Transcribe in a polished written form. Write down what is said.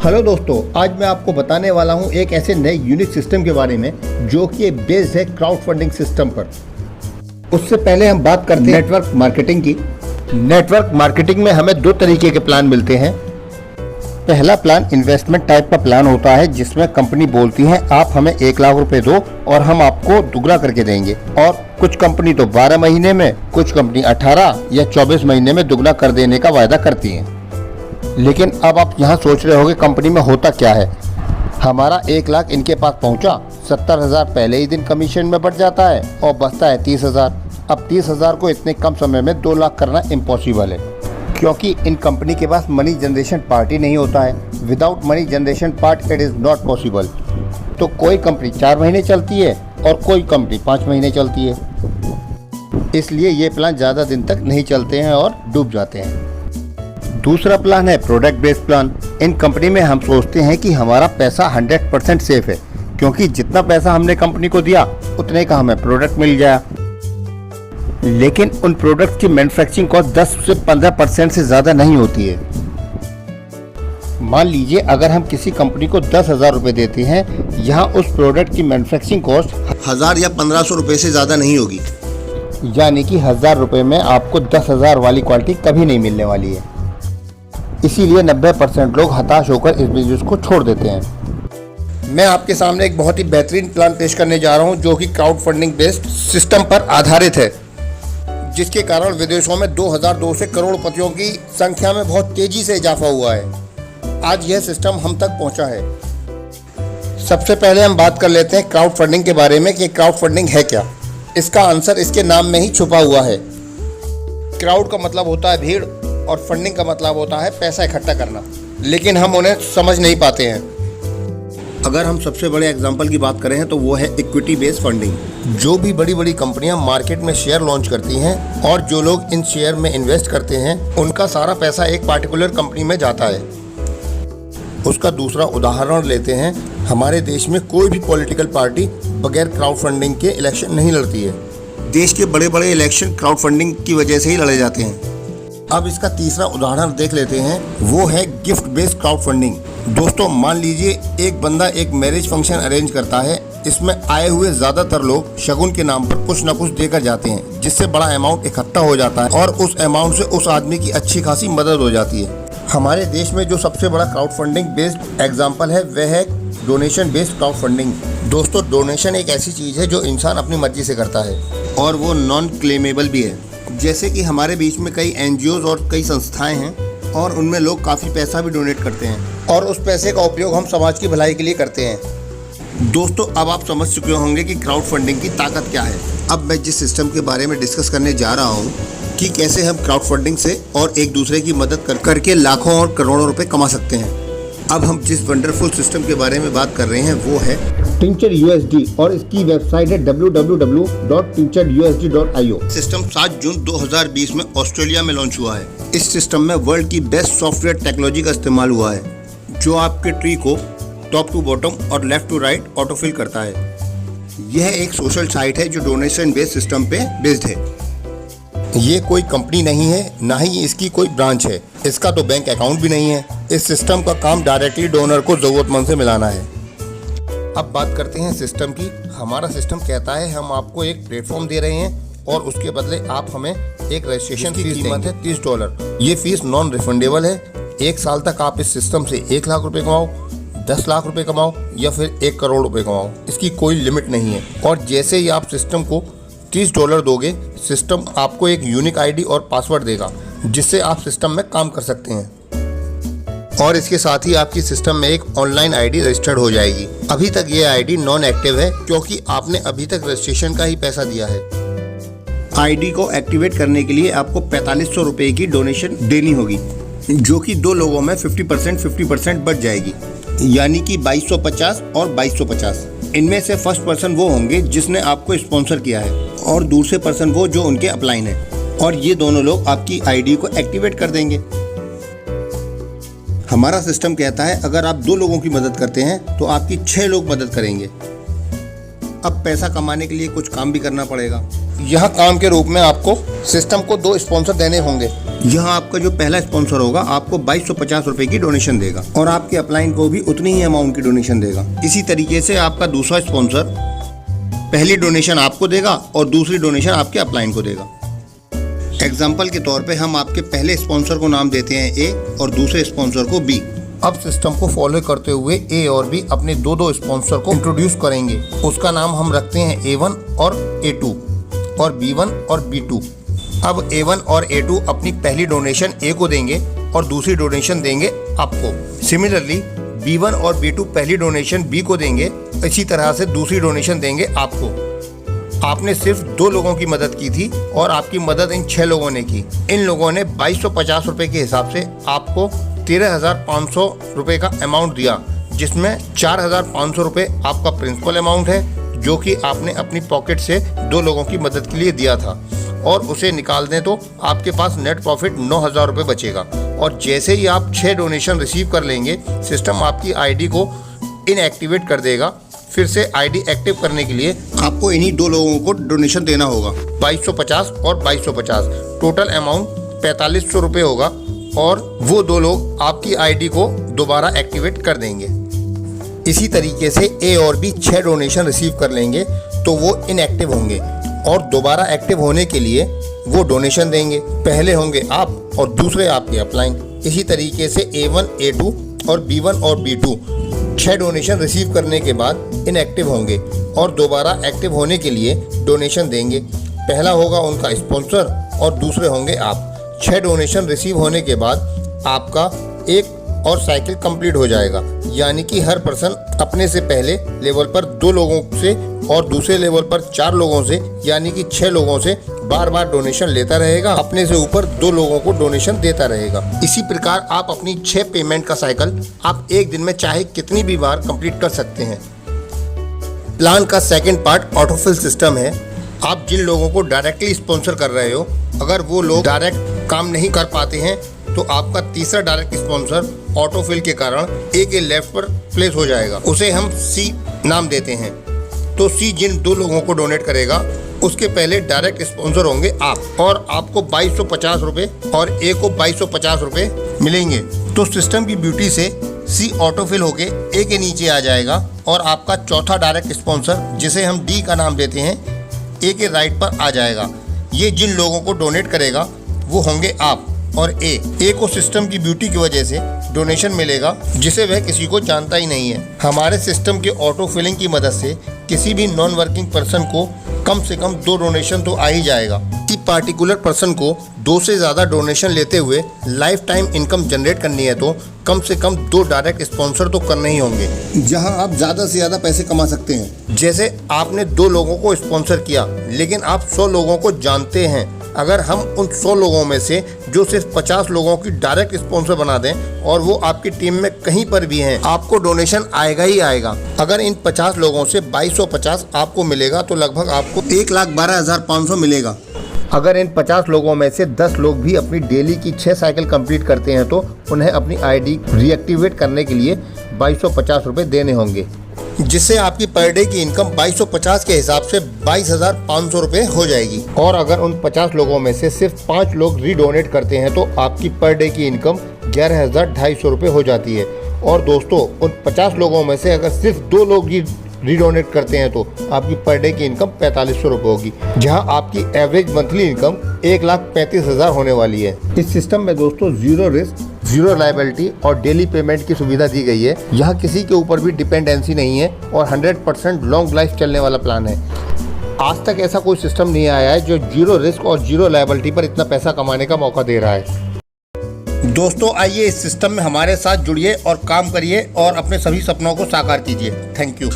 Hello दोस्तों, आज मैं आपको बताने वाला हूं एक ऐसे नए यूनिक सिस्टम के बारे में जो कि बेस्ड है क्राउड फंडिंग सिस्टम पर। उससे पहले हम बात करते हैं नेटवर्क मार्केटिंग की। नेटवर्क मार्केटिंग में हमें दो तरीके के प्लान मिलते हैं। पहला प्लान इन्वेस्टमेंट टाइप का प्लान होता है जिसमें कंपनी बोलती है आप हमें 1 लाख रुपए दो और हम आपको दुगना करके देंगे। और कुछ कंपनी तो 12 महीने में, कुछ कंपनी 18 या 24 महीने में दुगना कर देने का वायदा करती हैं। लेकिन अब आप यहाँ सोच रहे होंगे कंपनी में होता क्या है। हमारा 1 लाख इनके पास पहुँचा, 70,000 पहले ही दिन कमीशन में बढ़ जाता है और बचता है 30,000। अब 30,000 को इतने कम समय में 2 लाख करना इम्पॉसिबल है, क्योंकि इन कंपनी के पास मनी जनरेशन पार्ट ही नहीं होता है। Without money generation part it is not possible. तो कोई कंपनी 4 महीने चलती है और कोई कंपनी 5 महीने चलती है, इसलिए ये प्लान ज़्यादा दिन तक नहीं चलते हैं और डूब जाते हैं। दूसरा प्लान है प्रोडक्ट बेस्ड प्लान। इन कंपनी में हम सोचते हैं कि हमारा पैसा 100% सेफ है, क्योंकि जितना पैसा हमने कंपनी को दिया उतने का हमें प्रोडक्ट मिल गया। लेकिन उन प्रोडक्ट की मैन्युफैक्चरिंग कॉस्ट 10 से 15% से ज़्यादा नहीं होती है। मान लीजिए अगर हम किसी कंपनी को 10,000 रुपये देते हैं, यहाँ उस प्रोडक्ट की मैन्युफैक्चरिंग कॉस्ट 1,000 या 1,500 रुपये से ज़्यादा नहीं होगी। यानी कि 1,000 रुपये में आपको 10,000 वाली क्वालिटी कभी नहीं मिलने वाली है। इसीलिए 90% लोग हताश होकर इस बिजनेस को छोड़ देते हैं। मैं आपके सामने एक बहुत ही बेहतरीन प्लान पेश करने जा रहा हूं जो कि क्राउड फंडिंग बेस्ड सिस्टम पर आधारित है, जिसके कारण विदेशों में 2002 से करोड़पतियों की संख्या में बहुत तेजी से इजाफा हुआ है। आज यह सिस्टम हम तक पहुंचा है। सबसे पहले हम बात कर लेते हैं क्राउड फंडिंग के बारे में कि क्राउड फंडिंग है क्या। इसका आंसर इसके नाम में ही छुपा हुआ है। क्राउड का मतलब होता है भीड़ और फंडिंग का मतलब होता है पैसा इकट्ठा करना, लेकिन हम उन्हें समझ नहीं पाते हैं। अगर हम सबसे बड़े एग्जांपल की बात करें तो वो है इक्विटी बेस्ड फंडिंग। जो भी बड़ी बड़ी कंपनियां मार्केट में शेयर लॉन्च करती हैं और जो लोग इन शेयर में इन्वेस्ट करते हैं, उनका सारा पैसा एक पार्टिकुलर कंपनी में जाता है। उसका दूसरा उदाहरण लेते हैं। हमारे देश में कोई भी पॉलिटिकल पार्टी बगैर क्राउड फंडिंग के इलेक्शन नहीं लड़ती है। देश के बड़े बड़े इलेक्शन क्राउड फंडिंग की वजह से ही लड़े जाते हैं। अब इसका तीसरा उदाहरण देख लेते हैं, वो है गिफ्ट बेस्ड क्राउड फंडिंग। दोस्तों, मान लीजिए एक बंदा एक मैरिज फंक्शन अरेंज करता है। इसमें आए हुए ज़्यादातर लोग शगुन के नाम पर कुछ न कुछ देकर जाते हैं, जिससे बड़ा अमाउंट इकट्ठा हो जाता है और उस अमाउंट से उस आदमी की अच्छी खासी मदद हो जाती है। हमारे देश में जो सबसे बड़ा क्राउड फंडिंग बेस्ड एग्जाम्पल है वह है डोनेशन बेस्ड क्राउड फंडिंग। दोस्तों, डोनेशन एक ऐसी चीज़ है जो इंसान अपनी मर्जी से करता है और वो नॉन क्लेमेबल भी है। जैसे कि हमारे बीच में कई NGOs और कई संस्थाएं हैं और उनमें लोग काफ़ी पैसा भी डोनेट करते हैं और उस पैसे का उपयोग हम समाज की भलाई के लिए करते हैं। दोस्तों, अब आप समझ चुके होंगे कि क्राउड फंडिंग की ताकत क्या है। अब मैं जिस सिस्टम के बारे में डिस्कस करने जा रहा हूँ कि कैसे हम क्राउड फंडिंग से और एक दूसरे की मदद करके लाखों और करोड़ों रुपए कमा सकते हैं। अब हम जिस वंडरफुल सिस्टम के बारे में बात कर रहे हैं वो है टिंचर USD और इसकी वेबसाइट है www.tincharusd.io। सिस्टम 7 जून 2020 में ऑस्ट्रेलिया में लॉन्च हुआ है। इस सिस्टम में वर्ल्ड की बेस्ट सॉफ्टवेयर टेक्नोलॉजी का इस्तेमाल हुआ है, जो आपके ट्री को टॉप टू बॉटम और लेफ्ट टू राइट ऑटोफिल करता है। यह एक सोशल साइट है जो डोनेशन बेस्ड सिस्टम पे बेस्ड है। ये कोई कंपनी नहीं है, ना ही इसकी कोई ब्रांच है। इसका तो बैंक अकाउंट भी नहीं है। इस सिस्टम का काम डायरेक्टली डोनर को ज़रूरतमंद से मिलाना है। अब बात करते हैं सिस्टम की। हमारा सिस्टम कहता है हम आपको एक प्लेटफॉर्म दे रहे हैं और उसके बदले आप हमें एक रजिस्ट्रेशन फीस कीमत है $30। ये फीस नॉन रिफंडेबल है। 1 साल तक आप इस सिस्टम से 1 लाख रुपए कमाओ, 10 लाख रुपए कमाओ या फिर 1 करोड़ रुपए कमाओ, इसकी कोई लिमिट नहीं है। और जैसे ही आप सिस्टम को $30 दोगे, सिस्टम आपको एक यूनिक ID और पासवर्ड देगा, जिससे आप सिस्टम में काम कर सकते हैं। और इसके साथ ही आपकी सिस्टम में एक ऑनलाइन ID रजिस्टर्ड हो जाएगी। अभी तक ये ID नॉन एक्टिव है, क्योंकि आपने अभी तक रजिस्ट्रेशन का ही पैसा दिया है। ID को एक्टिवेट करने के लिए आपको 4500 रुपये की डोनेशन देनी होगी, जो कि 2 लोगों में 50% बढ़ जाएगी, यानी कि 2250 और 2250। इनमें से फर्स्ट पर्सन वो होंगे जिसने आपको स्पॉन्सर किया है और दूसरे पर्सन वो जो उनके अपलाइन है, और ये दोनों लोग आपकी ID को एक्टिवेट कर देंगे। हमारा सिस्टम कहता है अगर आप 2 लोगों की मदद करते हैं तो आपकी 6 लोग मदद करेंगे। अब पैसा कमाने के लिए कुछ काम भी करना पड़ेगा। यहाँ काम के रूप में आपको सिस्टम को 2 स्पॉन्सर देने होंगे। यहाँ आपका जो पहला स्पॉन्सर होगा आपको 2250 रुपए की डोनेशन देगा और आपके अपलाइन को भी उतनी ही अमाउंट की डोनेशन देगा। इसी तरीके से आपका दूसरा स्पॉन्सर पहली डोनेशन आपको देगा और दूसरी डोनेशन आपके अपलाइन को देगा। एग्जाम्पल के तौर पे हम आपके पहले स्पॉन्सर को नाम देते हैं ए और दूसरे स्पॉन्सर को बी। अब सिस्टम को फॉलो करते हुए ए और बी अपने दो स्पॉन्सर को इंट्रोड्यूस करेंगे। उसका नाम हम रखते हैं A1 और A2 और B1 और B2। अब A1 और A2 अपनी पहली डोनेशन ए को देंगे और दूसरी डोनेशन देंगे आपको। सिमिलरली B1 और B2 पहली डोनेशन बी को देंगे, इसी तरह से दूसरी डोनेशन देंगे आपको। आपने सिर्फ 2 लोगों की मदद की थी और आपकी मदद इन 6 लोगों ने की। इन लोगों ने 2250 रुपए के हिसाब से आपको 13,500 रुपए का अमाउंट दिया, जिसमें 4,500 रुपए आपका प्रिंसिपल अमाउंट है जो कि आपने अपनी पॉकेट से 2 लोगों की मदद के लिए दिया था, और उसे निकाल दें तो आपके पास नेट प्रॉफिट 9,000 रुपये बचेगा। और जैसे ही आप 6 डोनेशन रिसीव कर लेंगे, सिस्टम आपकी आईडी को इनएक्टिवेट कर देगा। फिर से आईडी एक्टिव करने के लिए आपको इन्हीं 2 लोगों को डोनेशन देना होगा, 2250 और 2250। टोटल अमाउंट 4500 रुपये होगा और वो 2 लोग आपकी आईडी को दोबारा एक्टिवेट कर देंगे। इसी तरीके से ए और बी 6 डोनेशन रिसीव कर लेंगे तो वो इनएक्टिव होंगे और दोबारा एक्टिव होने के लिए वो डोनेशन देंगे। पहले होंगे आप और दूसरे आपके अपलाइन। इसी तरीके से A1, A2 और B1 और B2 6 डोनेशन रिसीव करने के बाद इनएक्टिव होंगे और दोबारा एक्टिव होने के लिए डोनेशन देंगे। पहला होगा उनका स्पॉन्सर और दूसरे होंगे आप। 6 डोनेशन रिसीव होने के बाद आपका एक और साइकिल कंप्लीट हो जाएगा, यानी कि हर पर्सन अपने से पहले लेवल पर 2 लोगों से और दूसरे लेवल पर 4 लोगों से, यानी कि 6 लोगों से बार बार डोनेशन लेता रहेगा, अपने से ऊपर 2 लोगों को डोनेशन देता रहेगा। इसी प्रकार आप अपनी 6 पेमेंट का साइकिल आप एक दिन में चाहे कितनी भी बार कंप्लीट कर सकते हैं। प्लान का सेकंड पार्ट ऑटोफिल सिस्टम है। आप जिन लोगों को डायरेक्टली स्पॉन्सर कर रहे हो, अगर वो लोग डायरेक्ट काम नहीं कर पाते हैं तो आपका तीसरा डायरेक्ट स्पॉन्सर ऑटोफिल के कारण ए के लेफ्ट पर प्लेस हो जाएगा। उसे हम सी नाम देते हैं। तो सी जिन 2 लोगों को डोनेट करेगा उसके पहले डायरेक्ट स्पॉन्सर होंगे आप, और आपको 2250 रुपये और ए को 2250 रुपये मिलेंगे। तो सिस्टम की ब्यूटी से सी ऑटोफिल होके ए के नीचे आ जाएगा और आपका चौथा डायरेक्ट स्पॉन्सर, जिसे हम डी का नाम देते हैं, ए के राइट पर आ जाएगा। ये जिन लोगों को डोनेट करेगा वो होंगे आप और ए को सिस्टम की ब्यूटी की वजह से डोनेशन मिलेगा जिसे वह किसी को जानता ही नहीं है। हमारे सिस्टम के ऑटो फिलिंग की मदद से किसी भी नॉन वर्किंग पर्सन को कम से कम 2 डोनेशन तो आ ही जाएगा। किसी पार्टिकुलर पर्सन को 2 से ज़्यादा डोनेशन लेते हुए लाइफ टाइम इनकम जनरेट करनी है तो कम से कम 2 डायरेक्ट स्पॉन्सर तो करने ही होंगे, जहां आप ज़्यादा से ज़्यादा पैसे कमा सकते हैं। जैसे आपने 2 लोगों को स्पॉन्सर किया, लेकिन आप 100 लोगों को जानते हैं। अगर हम उन 100 लोगों में से जो सिर्फ 50 लोगों की डायरेक्ट स्पॉन्सर बना दें और वो आपकी टीम में कहीं पर भी हैं, आपको डोनेशन आएगा ही आएगा। अगर इन 50 लोगों से 2250 आपको मिलेगा तो लगभग आपको 1,12,500 मिलेगा। अगर इन 50 लोगों में से 10 लोग भी अपनी डेली की 6 साइकिल कंप्लीट करते हैं तो उन्हें अपनी आईडी रीएक्टिवेट करने के लिए 2250 रुपये देने होंगे, जिससे आपकी पर डे की इनकम 2250 के हिसाब से 22,500 रुपये हो जाएगी। और अगर उन 50 लोगों में से सिर्फ 5 लोग रीडोनेट करते हैं तो आपकी पर डे की इनकम 11,250 रुपये हो जाती है। और दोस्तों, उन 50 लोगों में से अगर सिर्फ 2 लोग ही रीडोनेट करते हैं तो आपकी पर डे की इनकम 4500 रुपये होगी, जहां आपकी एवरेज मंथली इनकम 1,35,000 होने वाली है। इस सिस्टम में दोस्तों जीरो रिस्क, जीरो लायबिलिटी और डेली पेमेंट की सुविधा दी गई है। यहाँ किसी के ऊपर भी डिपेंडेंसी नहीं है और 100% लॉन्ग लाइफ चलने वाला प्लान है। आज तक ऐसा कोई सिस्टम नहीं आया है जो जीरो रिस्क और जीरो लायबिलिटी पर इतना पैसा कमाने का मौका दे रहा है। दोस्तों, आइए इस सिस्टम में हमारे साथ जुड़िए और काम करिए और अपने सभी सपनों को साकार कीजिए। Thank you.